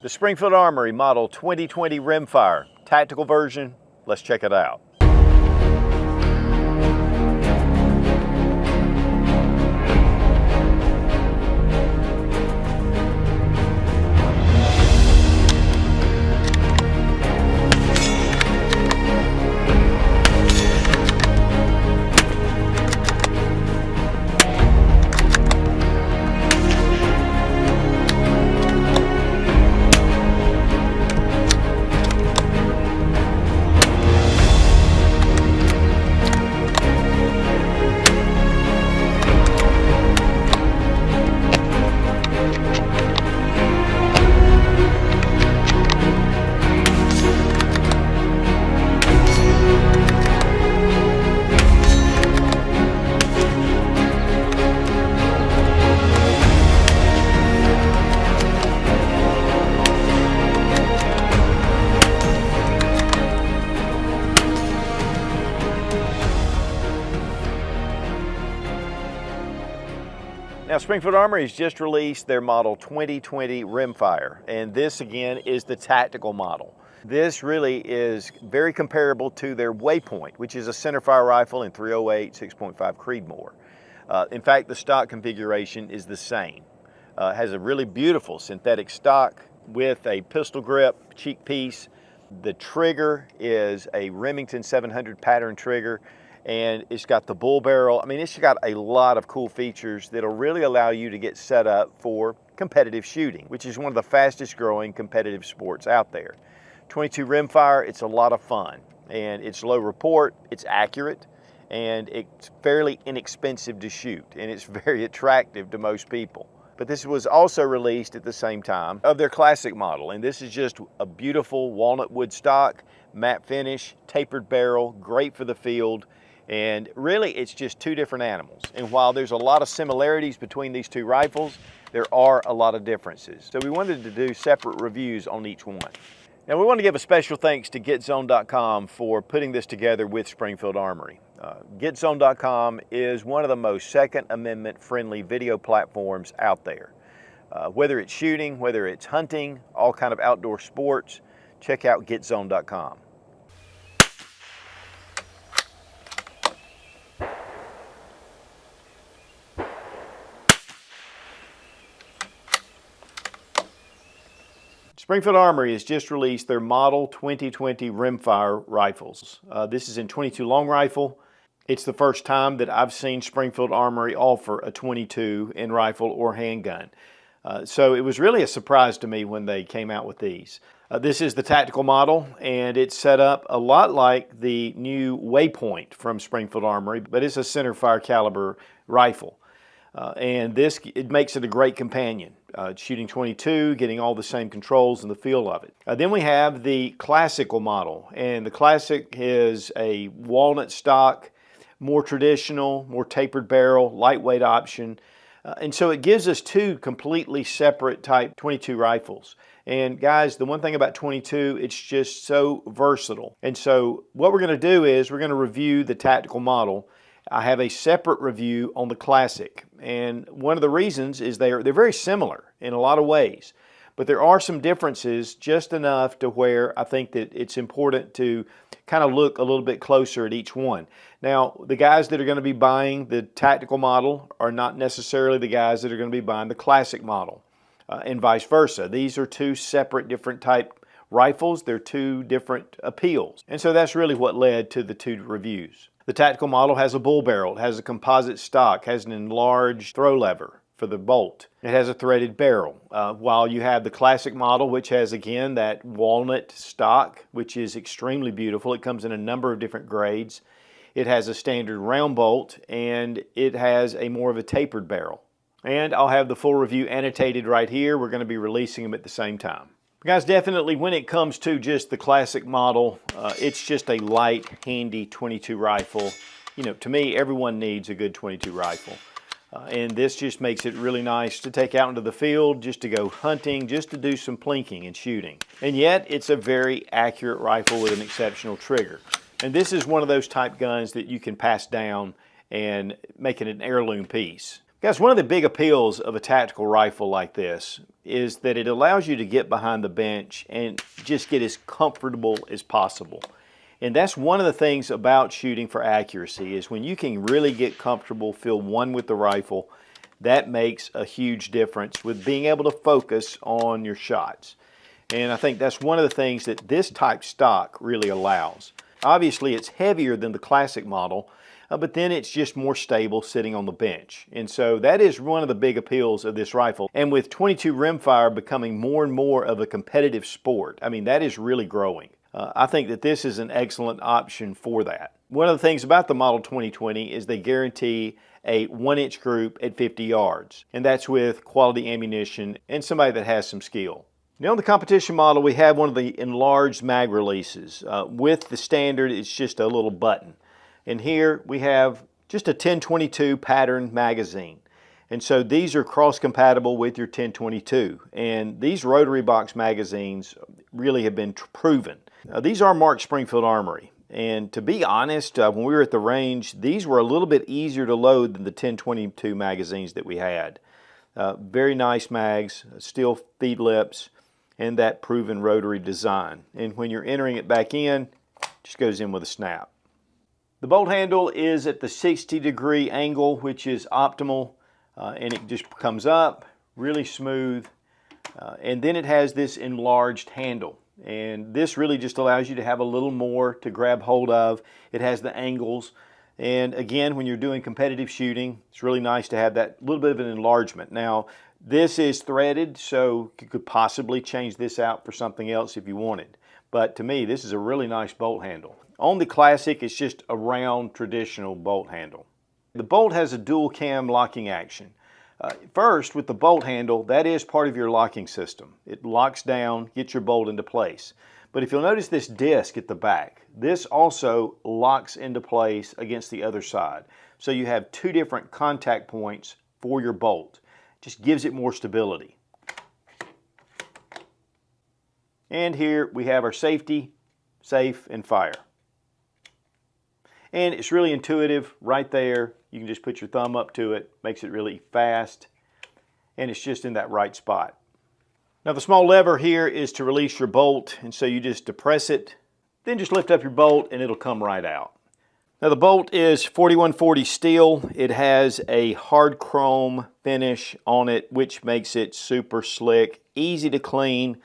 The Springfield Armory Model 2020 Rimfire, tactical version. Let's check it out. Now, Springfield Armory has just released their Model 2020 Rimfire, and this again is the tactical model. This really is very comparable to their Waypoint, which is a centerfire rifle in .308 6.5 Creedmoor. In fact, the stock configuration is the same. It has a really beautiful synthetic stock with a pistol grip, cheek piece. The trigger is a Remington 700 pattern trigger, and it's got the bull barrel. I mean, it's got a lot of cool features that'll really allow you to get set up for competitive shooting, which is one of the fastest growing competitive sports out there. 22 Rimfire, it's a lot of fun, and it's low report, it's accurate, and it's fairly inexpensive to shoot, and it's very attractive to most people. But this was also released at the same time of their classic model, and this is just a beautiful walnut wood stock, matte finish, tapered barrel, great for the field. And really, it's just two different animals. And while there's a lot of similarities between these two rifles, there are a lot of differences. So we wanted to do separate reviews on each one. Now, we want to give a special thanks to GetZone.com for putting this together with Springfield Armory. GetZone.com is one of the most Second Amendment friendly video platforms out there. Whether it's shooting, whether it's hunting, all kind of outdoor sports, check out GetZone.com. Springfield Armory has just released their Model 2020 Rimfire rifles. This is in .22 long rifle. It's the first time that I've seen Springfield Armory offer a .22 in rifle or handgun. So it was really a surprise to me when they came out with these. This is the tactical model, and it's set up a lot like the new Waypoint from Springfield Armory, but it's a centerfire caliber rifle. And this, it makes it a great companion. Shooting .22, getting all the same controls and the feel of it. Then we have the classical model, and the classic is a walnut stock, more traditional, more tapered barrel, lightweight option. And so it gives us two completely separate type .22 rifles. And guys, the one thing about .22, it's just so versatile. And so what we're going to do is we're going to review the tactical model. I have a separate review on the classic, and one of the reasons is they're very similar in a lot of ways, but there are some differences just enough to where I think that it's important to kind of look a little bit closer at each one. Now, the guys that are going to be buying the tactical model are not necessarily the guys that are going to be buying the classic model, and vice versa. These are two separate different type rifles. They're two different appeals, and so that's really what led to the two reviews. The tactical model has a bull barrel, it has a composite stock, has an enlarged throw lever for the bolt. It has a threaded barrel, while you have the classic model, which has again that walnut stock, which is extremely beautiful. It comes in a number of different grades. It has a standard round bolt, and it has a more of a tapered barrel. And I'll have the full review annotated right here. We're going to be releasing them at the same time. Guys, definitely when it comes to just the classic model, it's just a light, handy .22 rifle. You know, to me, everyone needs a good .22 rifle. And this just makes it really nice to take out into the field, just to go hunting, just to do some plinking and shooting. And yet, it's a very accurate rifle with an exceptional trigger. And this is one of those type guns that you can pass down and make it an heirloom piece. Yes, one of the big appeals of a tactical rifle like this is that it allows you to get behind the bench and just get as comfortable as possible. And that's one of the things about shooting for accuracy, is when you can really get comfortable, feel one with the rifle, that makes a huge difference with being able to focus on your shots. And I think that's one of the things that this type stock really allows. Obviously, it's heavier than the classic model, but then it's just more stable sitting on the bench. And so that is one of the big appeals of this rifle. And with .22 rimfire becoming more and more of a competitive sport, I mean, that is really growing. I think that this is an excellent option for that. One of the things about the Model 2020 is they guarantee a 1-inch group at 50 yards. And that's with quality ammunition and somebody that has some skill. Now on the competition model, we have one of the enlarged mag releases. With the standard, it's just a little button. And here we have just a 1022 pattern magazine. And so these are cross-compatible with your 1022. And these rotary box magazines really have been proven. These are marked Springfield Armory. And to be honest, when we were at the range, these were a little bit easier to load than the 1022 magazines that we had. Very nice mags, steel feed lips, and that proven rotary design. And when you're entering it back in, it just goes in with a snap. The bolt handle is at the 60-degree angle, which is optimal, and it just comes up really smooth. And then it has this enlarged handle. And this really just allows you to have a little more to grab hold of. It has the angles. And again, when you're doing competitive shooting, it's really nice to have that little bit of an enlargement. Now, this is threaded, so you could possibly change this out for something else if you wanted. But to me, this is a really nice bolt handle. On the Classic, it's just a round, traditional bolt handle. The bolt has a dual cam locking action. First, with the bolt handle, that is part of your locking system. It locks down, gets your bolt into place. But if you'll notice this disc at the back, this also locks into place against the other side. So you have two different contact points for your bolt. Just gives it more stability. And here we have our safety, safe, and fire. And it's really intuitive right there. You can just put your thumb up to it, makes it really fast, and it's just in that right spot. Now the small lever here is to release your bolt, and so you just depress it, then just lift up your bolt and it'll come right out. Now the bolt is 4140 steel. It has a hard chrome finish on it, which makes it super slick, easy to clean,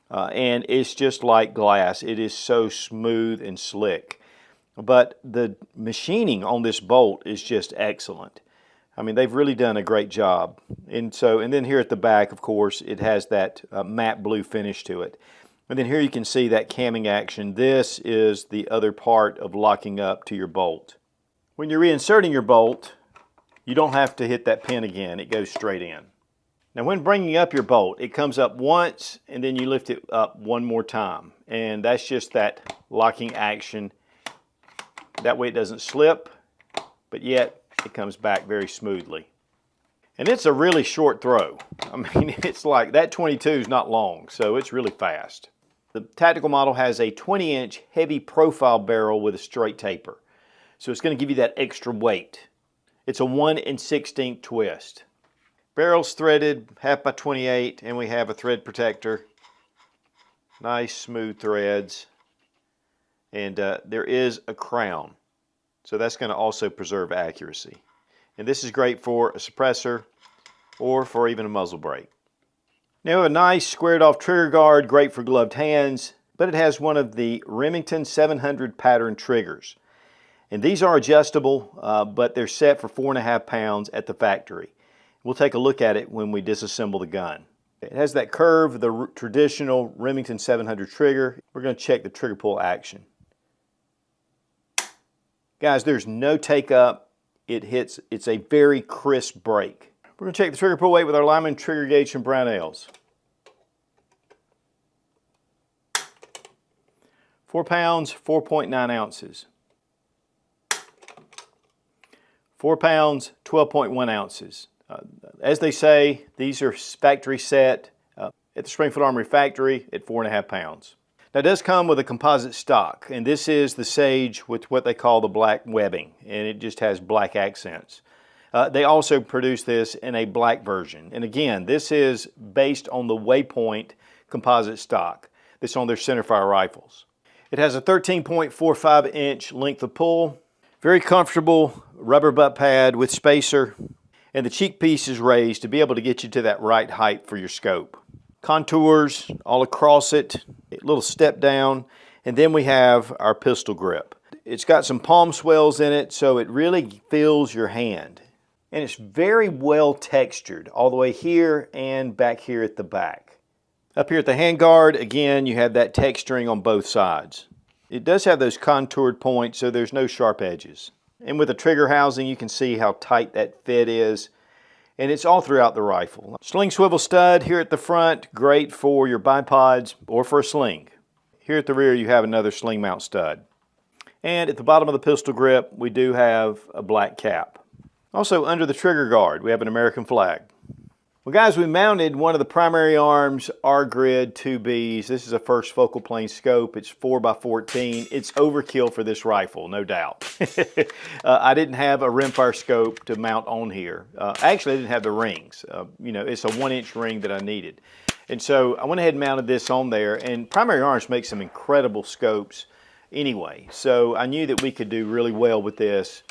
and it's just like glass. It is so smooth and slick. But the machining on this bolt is just excellent. I mean, they've really done a great job. And then here at the back, of course, it has that matte blue finish to it. And then here you can see that camming action. This is the other part of locking up to your bolt. When you're reinserting your bolt, you don't have to hit that pin again. It goes straight in. Now when bringing up your bolt, it comes up once and then you lift it up one more time. And that's just that locking action. That way it doesn't slip, but yet it comes back very smoothly. And it's a really short throw. I mean, it's like that 22 is not long, so it's really fast. The tactical model has a 20-inch heavy profile barrel with a straight taper. So it's going to give you that extra weight. It's a 1 16th twist. Barrel's threaded 1/2 by 28, and we have a thread protector. Nice smooth threads. And there is a crown, so that's going to also preserve accuracy. And this is great for a suppressor or for even a muzzle brake. Now a nice squared off trigger guard, great for gloved hands, but it has one of the Remington 700 pattern triggers. And these are adjustable, but they're set for 4.5 pounds at the factory. We'll take a look at it when we disassemble the gun. It has that curve, the traditional Remington 700 trigger. We're going to check the trigger pull action. Guys, there's no take up. It's a very crisp break. We're going to check the trigger pull weight with our Lyman trigger gauge from Brownells. 4 pounds, 4.9 ounces. 4 pounds, 12.1 ounces. As they say, these are factory set at the Springfield Armory factory at 4.5 pounds. Now it does come with a composite stock, and this is the Sage with what they call the black webbing, and it just has black accents. They also produce this in a black version. And again, this is based on the Waypoint composite stock that's on their centerfire rifles. It has a 13.45 inch length of pull, very comfortable rubber butt pad with spacer, and the cheek piece is raised to be able to get you to that right height for your scope. Contours all across it, a little step down, and then we have our pistol grip. It's got some palm swells in it, so it really feels your hand. And it's very well textured all the way here and back here at the back. Up here at the handguard, again, you have that texturing on both sides. It does have those contoured points, so there's no sharp edges. And with the trigger housing, you can see how tight that fit is. And it's all throughout the rifle. Sling swivel stud here at the front, great for your bipods or for a sling. Here at the rear, you have another sling mount stud. And at the bottom of the pistol grip, we do have a black cap. Also, under the trigger guard, we have an American flag. Well, guys, we mounted one of the Primary Arms R-Grid 2Bs. This is a first focal plane scope. It's 4x14. It's overkill for this rifle, no doubt. I didn't have a rimfire scope to mount on here. Actually, I didn't have the rings. You know, it's a 1-inch ring that I needed. And so I went ahead and mounted this on there. And Primary Arms makes some incredible scopes anyway. So I knew that we could do really well with this.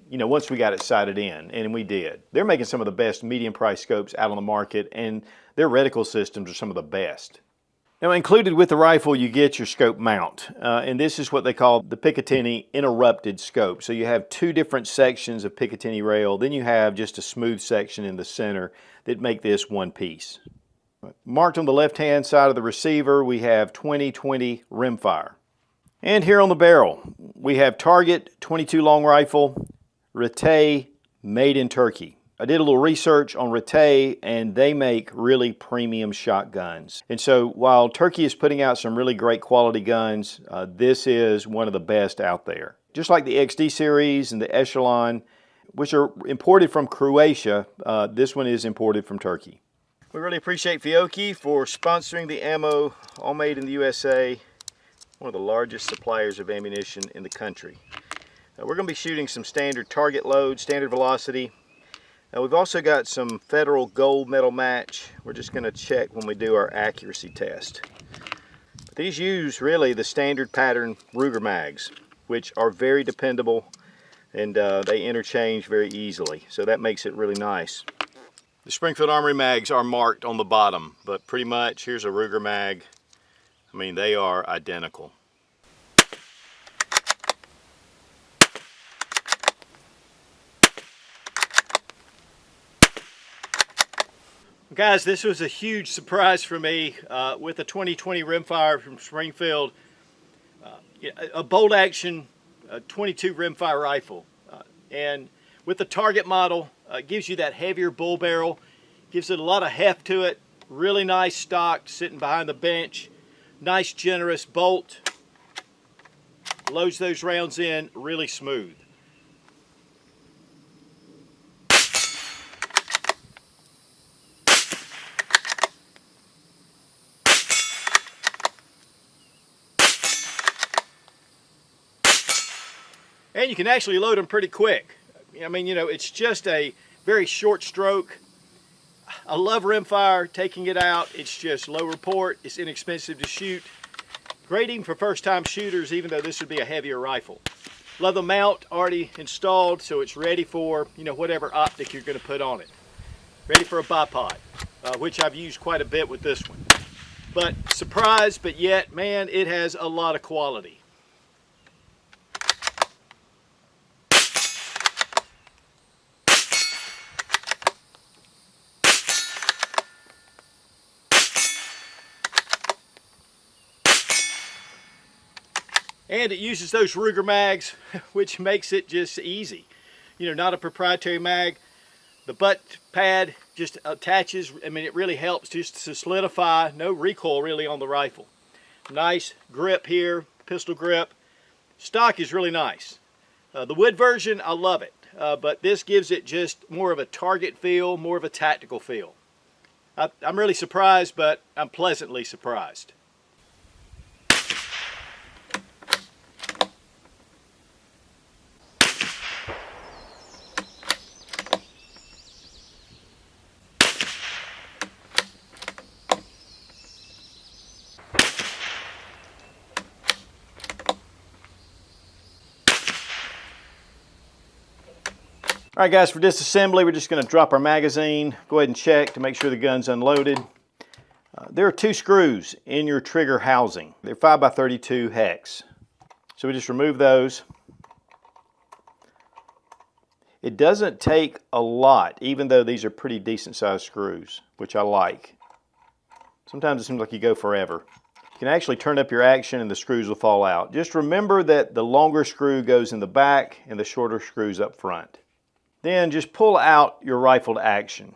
You know, once we got it sighted in, and we did. They're making some of the best medium price scopes out on the market, and their reticle systems are some of the best. Now, included with the rifle, you get your scope mount, and this is what they call the Picatinny interrupted scope. So you have two different sections of Picatinny rail, then you have just a smooth section in the center that make this one piece. Marked on the left-hand side of the receiver, we have 2020 rimfire. And here on the barrel, we have Target 22 long rifle, Rite, made in Turkey. I did a little research on Rite, and they make really premium shotguns. And so while Turkey is putting out some really great quality guns, this is one of the best out there. Just like the XD series and the Echelon, which are imported from Croatia, this one is imported from Turkey. We really appreciate Fiocchi for sponsoring the ammo, all made in the USA, one of the largest suppliers of ammunition in the country. We're going to be shooting some standard target load, standard velocity. We've also got some Federal gold medal match. We're just going to check when we do our accuracy test. But these use really the standard pattern Ruger mags, which are very dependable, and they interchange very easily. So that makes it really nice. The Springfield Armory mags are marked on the bottom, but pretty much here's a Ruger mag. I mean, they are identical. Guys, this was a huge surprise for me with a 2020 rimfire from Springfield. A bolt action 22 rimfire rifle. And with the Target model, gives you that heavier bull barrel, gives it a lot of heft to it, really nice stock sitting behind the bench, nice generous bolt, loads those rounds in really smooth. And you can actually load them pretty quick. I mean, you know, it's just a very short stroke. I love rimfire, taking it out. It's just low report, it's inexpensive to shoot. Great even for first time shooters, even though this would be a heavier rifle. Love the mount already installed, so it's ready for, you know, whatever optic you're going to put on it. Ready for a bipod, which I've used quite a bit with this one. But surprise, but yet, man, it has a lot of quality. And it uses those Ruger mags, which makes it just easy. You know, not a proprietary mag. The butt pad just attaches. I mean, it really helps just to solidify. No recoil really on the rifle. Nice grip here, pistol grip. Stock is really nice. The wood version, I love it. But this gives it just more of a target feel, more of a tactical feel. I'm really surprised, but I'm pleasantly surprised. All right, guys, for disassembly, we're just going to drop our magazine, go ahead and check to make sure the gun's unloaded. There are 2 screws in your trigger housing. They're 5x32 hex. So we just remove those. It doesn't take a lot, even though these are pretty decent sized screws, which I like. Sometimes it seems like you go forever. You can actually turn up your action and the screws will fall out. Just remember that the longer screw goes in the back and the shorter screws up front. Then just pull out your rifled action.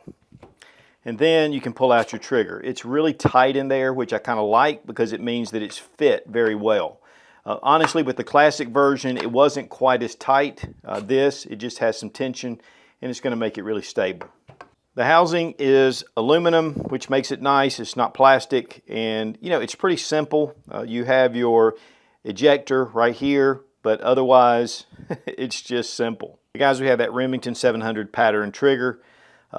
And then you can pull out your trigger. It's really tight in there, which I kind of like because it means that it's fit very well. Honestly, with the classic version, it wasn't quite as tight. It just has some tension and it's going to make it really stable. The housing is aluminum, which makes it nice. It's not plastic, and you know, it's pretty simple. You have your ejector right here, but otherwise it's just simple. Guys, we have that Remington 700 pattern trigger.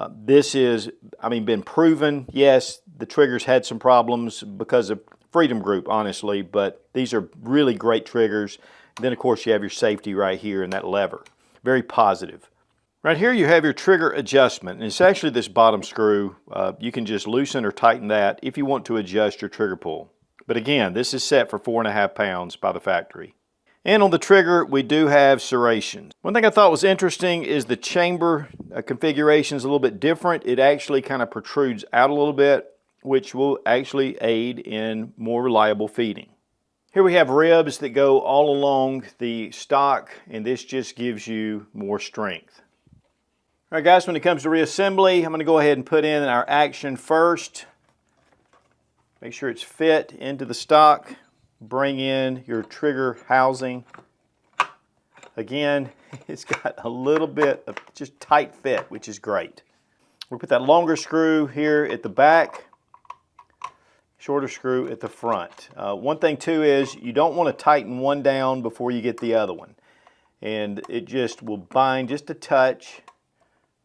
This is, been proven. Yes, the triggers had some problems because of Freedom Group, honestly, but these are really great triggers. And then, of course, you have your safety right here and that lever. Very positive. Right here, you have your trigger adjustment, and it's actually this bottom screw. You can just loosen or tighten that if you want to adjust your trigger pull. But again, this is set for 4.5 pounds by the factory. And on the trigger, we do have serrations. One thing I thought was interesting is the chamber configuration is a little bit different. It actually kind of protrudes out a little bit, which will actually aid in more reliable feeding. Here we have ribs that go all along the stock, and this just gives you more strength. All right, guys, when it comes to reassembly, I'm going to go ahead and put in our action first. Make sure it's fit into the stock. Bring in your trigger housing. Again, it's got a little bit of just tight fit, which is great. We'll put that longer screw here at the back, shorter screw at the front. One thing too is you don't want to tighten one down before you get the other one. And it just will bind just a touch.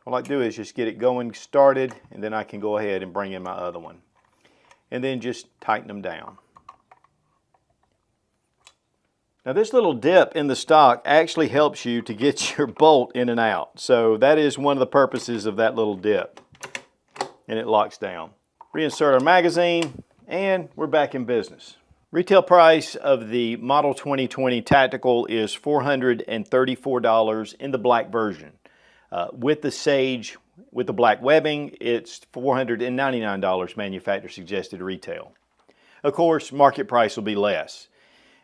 All I do is just get it going started, and then I can go ahead and bring in my other one. And then just tighten them down. Now this little dip in the stock actually helps you to get your bolt in and out. So that is one of the purposes of that little dip. And it locks down. Reinsert our magazine, and we're back in business. Retail price of the Model 2020 Tactical is $434 in the black version. With the Sage, with the black webbing, it's $499 manufacturer suggested retail. Of course, market price will be less.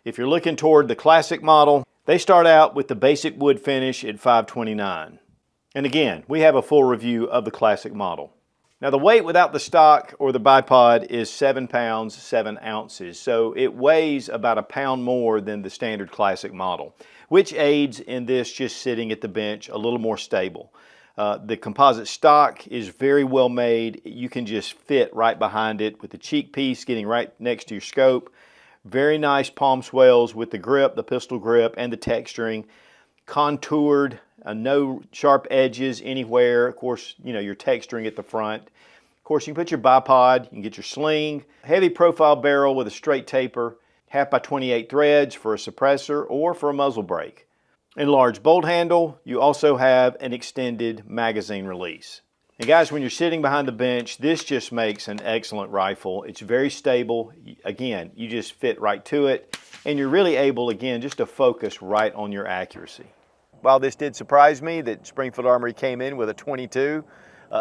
If you're looking toward the classic model, they start out with the basic wood finish at $529. And again, we have a full review of the classic model. Now the weight without the stock or the bipod is 7 pounds, 7 ounces. So it weighs about a pound more than the standard classic model, which aids in this just sitting at the bench a little more stable. The composite stock is very well made. You can just fit right behind it with the cheek piece getting right next to your scope. Very nice palm swells with the grip, the pistol grip, and the texturing. Contoured, no sharp edges anywhere. Of course, you know, you're texturing at the front. Of course, you can put your bipod, you can get your sling. Heavy profile barrel with a straight taper. 1/2x28 threads for a suppressor or for a muzzle brake. Enlarged bolt handle. You also have an extended magazine release. And guys, when you're sitting behind the bench, this just makes an excellent rifle. It's very stable. Again, you just fit right to it, and you're really able, again, just to focus right on your accuracy. While this did surprise me that Springfield Armory came in with a 22,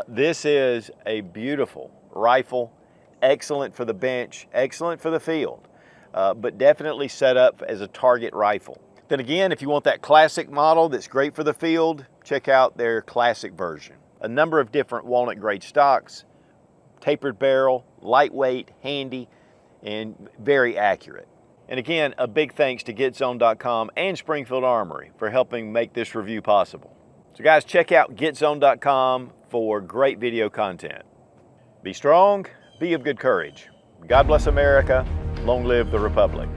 this is a beautiful rifle, excellent for the bench, excellent for the field, but definitely set up as a target rifle. Then again, if you want that classic model that's great for the field, check out their classic version. A number of different walnut grade stocks, tapered barrel, lightweight, handy, and very accurate. And again, a big thanks to GetZone.com and Springfield Armory for helping make this review possible. So guys, check out GetZone.com for great video content. Be strong, be of good courage. God bless America, long live the Republic.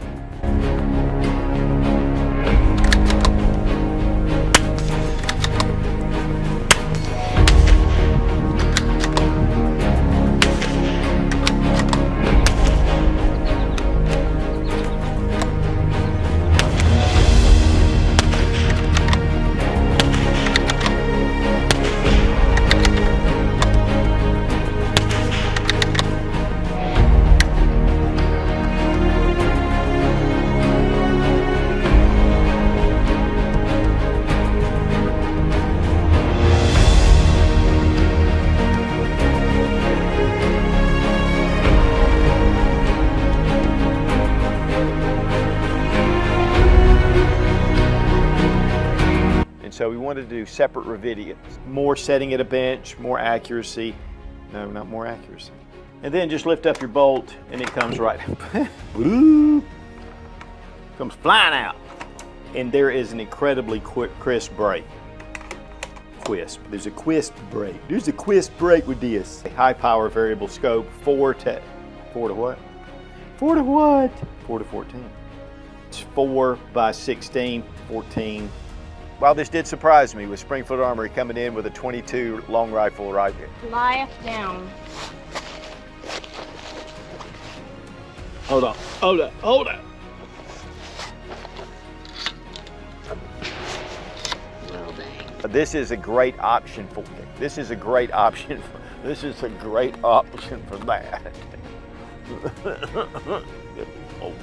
so we wanted to do separate Ravidians. More setting at a bench, more accuracy. No, not more accuracy. And then just lift up your bolt and it comes right, comes flying out. And there is an incredibly quick, crisp brake. Quisp, there's a quisp brake. There's a quisp brake with this. High power variable scope, 4 to what? 4 to what? 4 to 14. It's 4 by 16, 14. While this did surprise me with Springfield Armory coming in with a 22 long rifle right here. Lie down. Hold on, hold on, hold on. Well, dang. This is a great option for me. This is a great option. This is a great option for that. Good Lord.